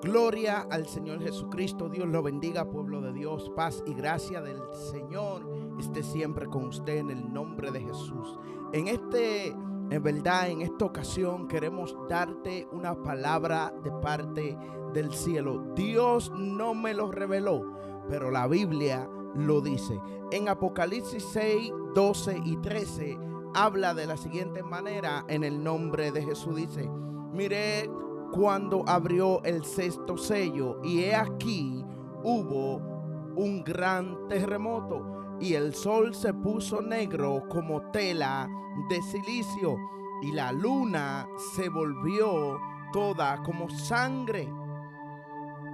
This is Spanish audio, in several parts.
Gloria al Señor Jesucristo. Dios lo bendiga, pueblo de Dios. Paz y gracia del Señor esté siempre con usted en el nombre de Jesús. En esta ocasión queremos darte una palabra de parte del cielo. Dios no me lo reveló, pero la Biblia lo dice. En Apocalipsis 6, 12 y 13 habla de la siguiente manera en el nombre de Jesús. Dice: miré cuando abrió el sexto sello, y he aquí hubo un gran terremoto, y el sol se puso negro como tela de silicio, y la luna se volvió toda como sangre.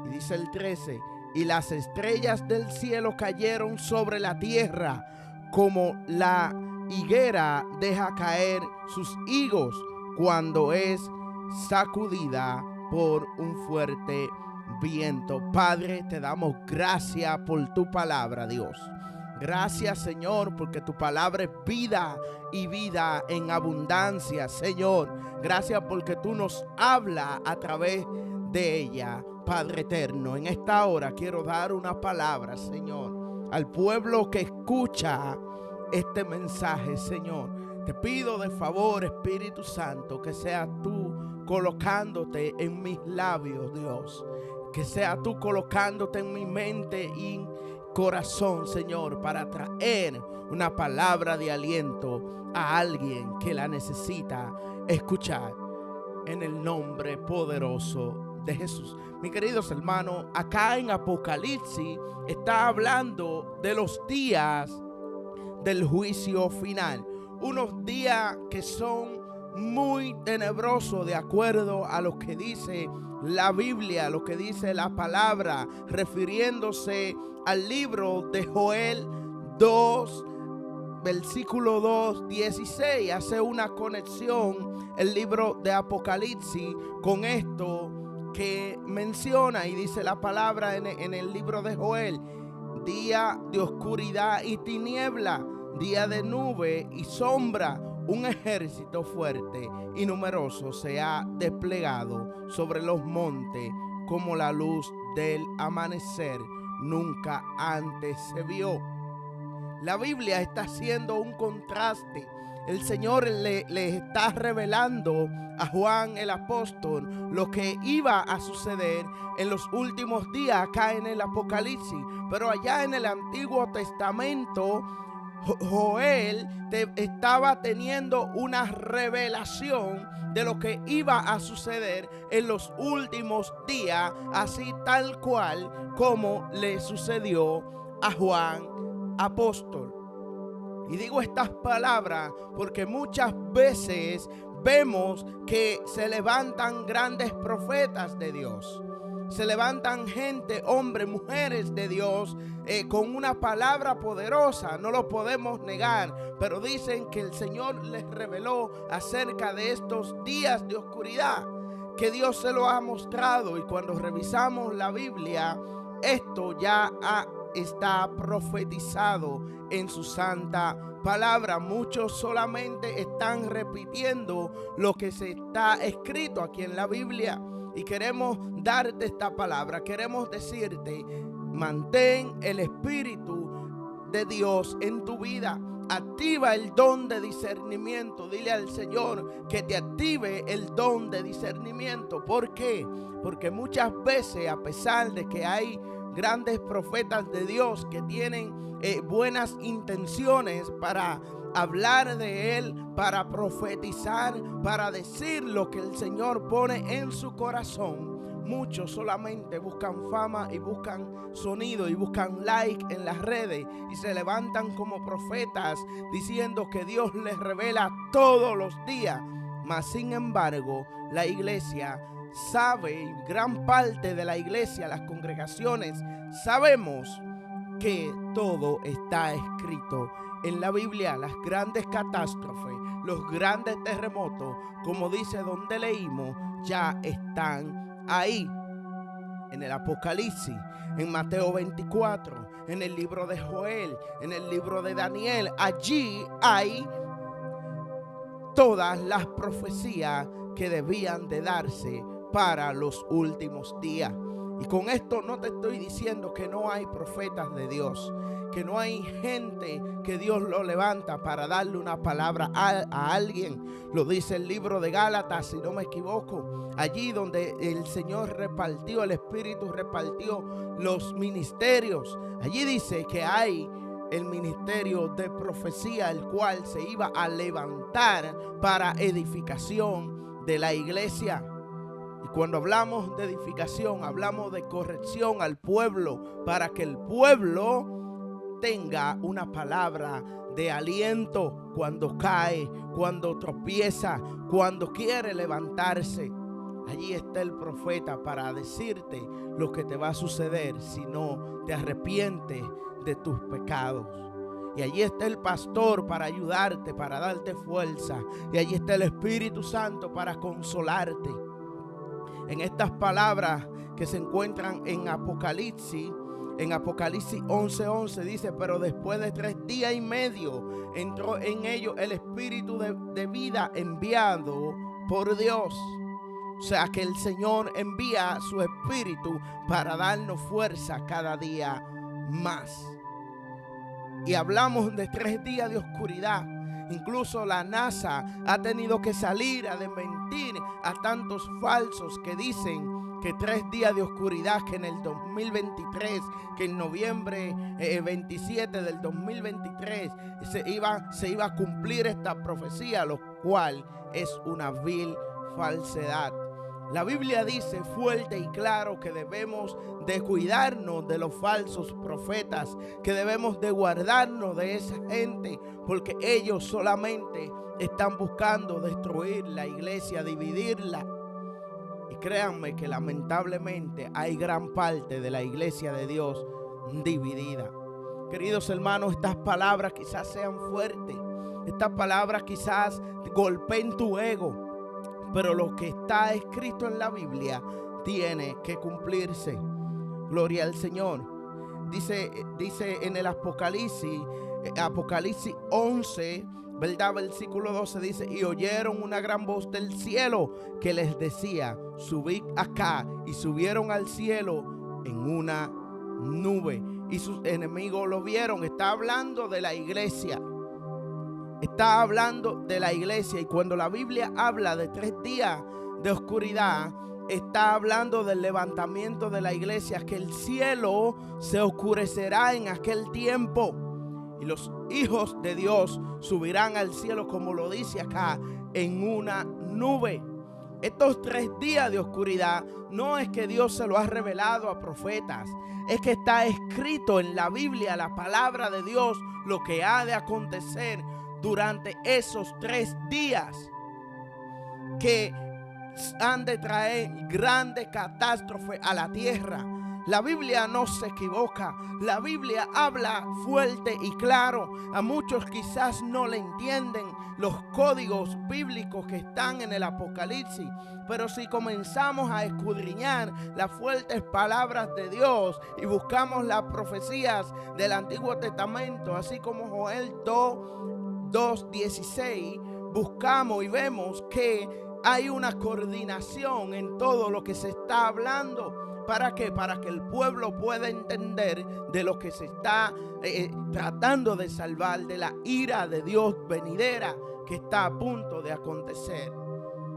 Y dice el 13: y las estrellas del cielo cayeron sobre la tierra, como la higuera deja caer sus higos cuando es sacudida por un fuerte viento. Padre, te damos gracias por tu palabra, Dios. Gracias, Señor, porque tu palabra es vida y vida en abundancia, Señor. Gracias porque tú nos hablas a través de ella, Padre eterno. En esta hora quiero dar una palabra, Señor, al pueblo que escucha este mensaje, Señor. Te pido de favor, Espíritu Santo, que seas tú colocándote en mis labios, Dios. Que seas tú colocándote en mi mente y corazón, Señor, para traer una palabra de aliento a alguien que la necesita escuchar, en el nombre poderoso de Jesús. Mis queridos hermanos, acá en Apocalipsis está hablando de los días del juicio final. Unos días que son muy tenebrosos de acuerdo a lo que dice la Biblia, lo que dice la palabra, refiriéndose al libro de Joel 2, versículo 2, 16. Hace una conexión el libro de Apocalipsis con esto que menciona, y dice la palabra en el libro de Joel: día de oscuridad y tiniebla, día de nube y sombra, un ejército fuerte y numeroso se ha desplegado sobre los montes como la luz del amanecer, nunca antes se vio. La Biblia está haciendo un contraste. El Señor le está revelando a Juan el apóstol lo que iba a suceder en los últimos días acá en el Apocalipsis. Pero allá en el Antiguo Testamento, Joel estaba teniendo una revelación de lo que iba a suceder en los últimos días, así tal cual como le sucedió a Juan apóstol. Y digo estas palabras porque muchas veces vemos que se levantan grandes profetas de Dios. Se levantan gente, hombres, mujeres de Dios con una palabra poderosa, no lo podemos negar, pero dicen que el Señor les reveló acerca de estos días de oscuridad, que Dios se lo ha mostrado. Y cuando revisamos la Biblia, esto ya está profetizado en su santa palabra. Muchos solamente están repitiendo lo que se está escrito aquí en la Biblia. Y queremos darte esta palabra, queremos decirte: mantén el Espíritu de Dios en tu vida. Activa el don de discernimiento. Dile al Señor que te active el don de discernimiento. ¿Por qué? Porque muchas veces, a pesar de que hay grandes profetas de Dios que tienen buenas intenciones para hablar de Él, para profetizar, para decir lo que el Señor pone en su corazón, muchos solamente buscan fama y buscan sonido y buscan like en las redes y se levantan como profetas diciendo que Dios les revela todos los días. Mas sin embargo, la iglesia sabe, y gran parte de la iglesia, las congregaciones, sabemos que todo está escrito en la Biblia. Las grandes catástrofes, los grandes terremotos, como dice donde leímos, ya están ahí. En el Apocalipsis, en Mateo 24, en el libro de Joel, en el libro de Daniel, allí hay todas las profecías que debían de darse para los últimos días. Y con esto no te estoy diciendo que no hay profetas de Dios, que no hay gente que Dios lo levanta para darle una palabra a alguien. Lo dice el libro de Gálatas, si no me equivoco, allí donde el Señor repartió, el Espíritu repartió los ministerios. Allí dice que hay el ministerio de profecía, el cual se iba a levantar para edificación de la iglesia. Y cuando hablamos de edificación, hablamos de corrección al pueblo, para que el pueblo tenga una palabra de aliento cuando cae, cuando tropieza, cuando quiere levantarse. Allí está el profeta para decirte lo que te va a suceder si no te arrepientes de tus pecados. Y allí está el pastor para ayudarte, para darte fuerza. Y allí está el Espíritu Santo para consolarte. En estas palabras que se encuentran en Apocalipsis 11:11 dice: pero después de 3 días y medio entró en ellos el Espíritu de vida enviado por Dios. O sea que el Señor envía su Espíritu para darnos fuerza cada día más. Y hablamos de 3 días de oscuridad. Incluso la NASA ha tenido que salir a desmentir a tantos falsos que dicen que 3 días de oscuridad, que en el 2023, que en noviembre 27 del 2023 se iba a cumplir esta profecía, lo cual es una vil falsedad. La Biblia dice fuerte y claro que debemos de cuidarnos de los falsos profetas, que debemos de guardarnos de esa gente, porque ellos solamente están buscando destruir la iglesia, dividirla. Y créanme que lamentablemente hay gran parte de la iglesia de Dios dividida. Queridos hermanos, estas palabras quizás sean fuertes, estas palabras quizás golpeen tu ego, pero lo que está escrito en la Biblia tiene que cumplirse. Gloria al Señor. Dice en el Apocalipsis 11, ¿verdad? Versículo 12 dice: y oyeron una gran voz del cielo que les decía: subid acá. Y subieron al cielo en una nube. Y sus enemigos lo vieron. Está hablando de la iglesia. Está hablando de la iglesia. Y cuando la Biblia habla de 3 días de oscuridad, está hablando del levantamiento de la iglesia, que el cielo se oscurecerá en aquel tiempo y los hijos de Dios subirán al cielo, como lo dice acá, en una nube. Estos 3 días de oscuridad no es que Dios se lo ha revelado a profetas, es que está escrito en la Biblia, la palabra de Dios, lo que ha de acontecer durante esos 3 días, que han de traer grandes catástrofes a la tierra. La Biblia no se equivoca. La Biblia habla fuerte y claro. A muchos quizás no le entienden los códigos bíblicos que están en el Apocalipsis, pero si comenzamos a escudriñar las fuertes palabras de Dios y buscamos las profecías del Antiguo Testamento, así como Joel 2:16, buscamos y vemos que hay una coordinación en todo lo que se está hablando. ¿Para qué? Para que el pueblo pueda entender de lo que se está tratando de salvar, de la ira de Dios venidera que está a punto de acontecer.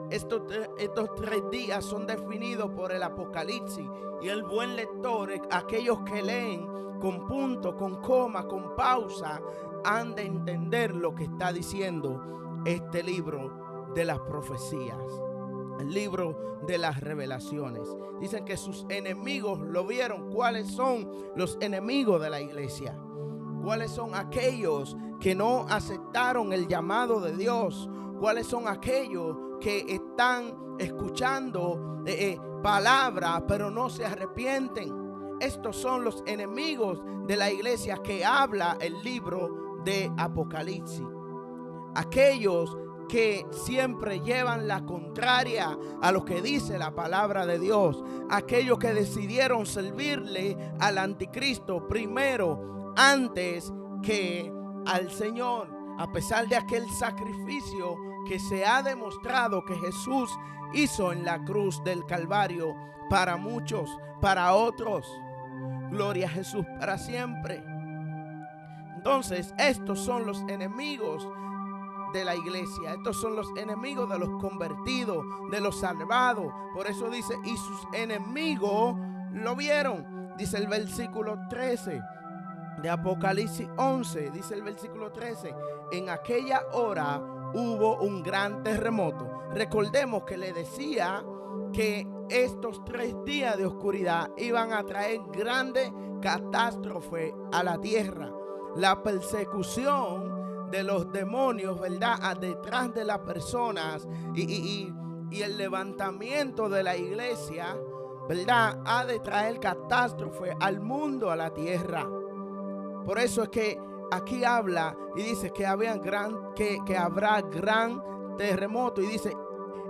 Estos 3 días son definidos por el Apocalipsis, y el buen lector, aquellos que leen con punto, con coma, con pausa, han de entender lo que está diciendo este libro de las profecías, el libro de las revelaciones. Dicen que sus enemigos lo vieron. ¿Cuáles son los enemigos de la iglesia? ¿Cuáles son aquellos que no aceptaron el llamado de Dios? ¿Cuáles son aquellos que están escuchando palabras pero no se arrepienten? Estos son los enemigos de la iglesia que habla el libro de Apocalipsis. Aquellos que siempre llevan la contraria a lo que dice la palabra de Dios. Aquellos que decidieron servirle al anticristo primero, antes que al Señor. A pesar de aquel sacrificio que se ha demostrado que Jesús hizo en la cruz del Calvario para muchos, para otros. Gloria a Jesús para siempre. Entonces, estos son los enemigos de la iglesia. Estos son los enemigos de los convertidos, de los salvados. Por eso dice, y sus enemigos lo vieron. Dice el versículo 13 de Apocalipsis 11. Dice el versículo 13. En aquella hora hubo un gran terremoto. Recordemos que le decía que estos 3 días de oscuridad iban a traer grandes catástrofes a la tierra. La persecución de los demonios, ¿verdad?, detrás de las personas y el levantamiento de la iglesia, ¿verdad?, ha de traer catástrofe al mundo, a la tierra. Por eso es que aquí habla y dice que habrá gran terremoto, y dice,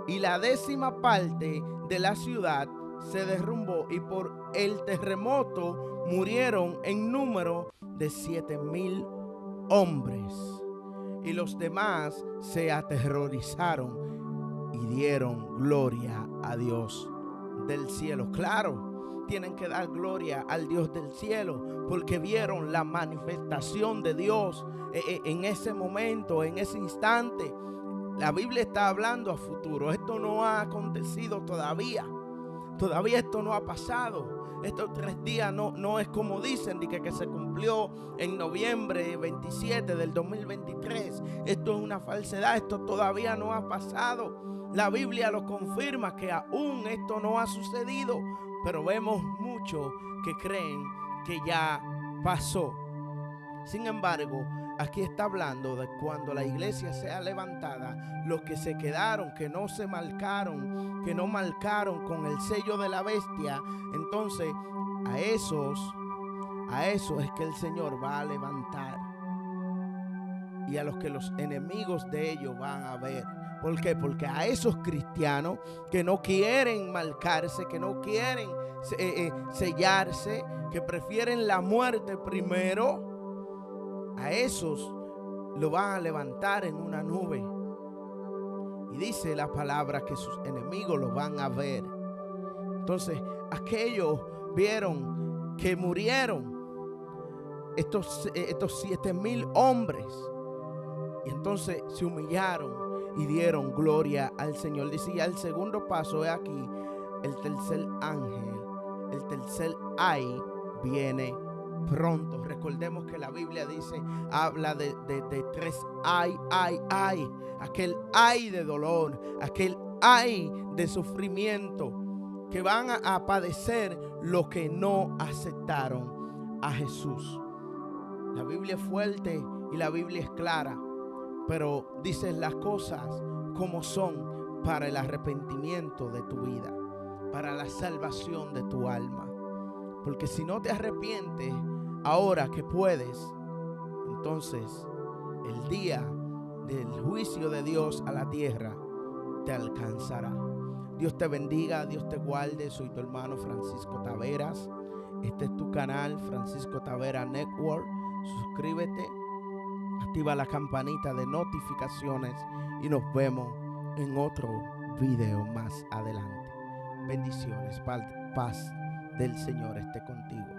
y la 10ª parte de la ciudad se derrumbó, y por el terremoto murieron en número de 7,000 hombres. Y los demás se aterrorizaron y dieron gloria a Dios del cielo. Claro, tienen que dar gloria al Dios del cielo, porque vieron la manifestación de Dios en ese momento, en ese instante. La Biblia está hablando a futuro. Esto no ha acontecido todavía. Todavía esto no ha pasado. Estos 3 días no es como dicen, de que se cumplió en noviembre 27 del 2023. Esto es una falsedad. Esto todavía no ha pasado. La Biblia lo confirma, que aún esto no ha sucedido. Pero vemos muchos que creen que ya pasó. Sin embargo, aquí está hablando de cuando la iglesia sea levantada, los que se quedaron, que no se marcaron, que no marcaron con el sello de la bestia. Entonces, a esos es que el Señor va a levantar, y a los que los enemigos de ellos van a ver. ¿Por qué? Porque a esos cristianos que no quieren marcarse, que no quieren sellarse, que prefieren la muerte primero, a esos lo van a levantar en una nube. Y dice la palabra que sus enemigos lo van a ver. Entonces, aquellos vieron que murieron estos 7,000 hombres. Y entonces se humillaron y dieron gloria al Señor. Dice, ya el segundo paso es aquí, el tercer ángel, el tercer ay viene pronto. Recordemos que la Biblia dice, habla de 3 ay. Aquel ay de dolor, aquel ay de sufrimiento que van a padecer los que no aceptaron a Jesús. La Biblia es fuerte y la Biblia es clara, pero dice las cosas como son para el arrepentimiento de tu vida, para la salvación de tu alma. Porque si no te arrepientes ahora que puedes, entonces el día del juicio de Dios a la tierra te alcanzará. Dios te bendiga, Dios te guarde. Soy tu hermano Francisco Taveras. Este es tu canal, Francisco Taveras Network. Suscríbete, activa la campanita de notificaciones y nos vemos en otro video más adelante. Bendiciones, paz del Señor esté contigo.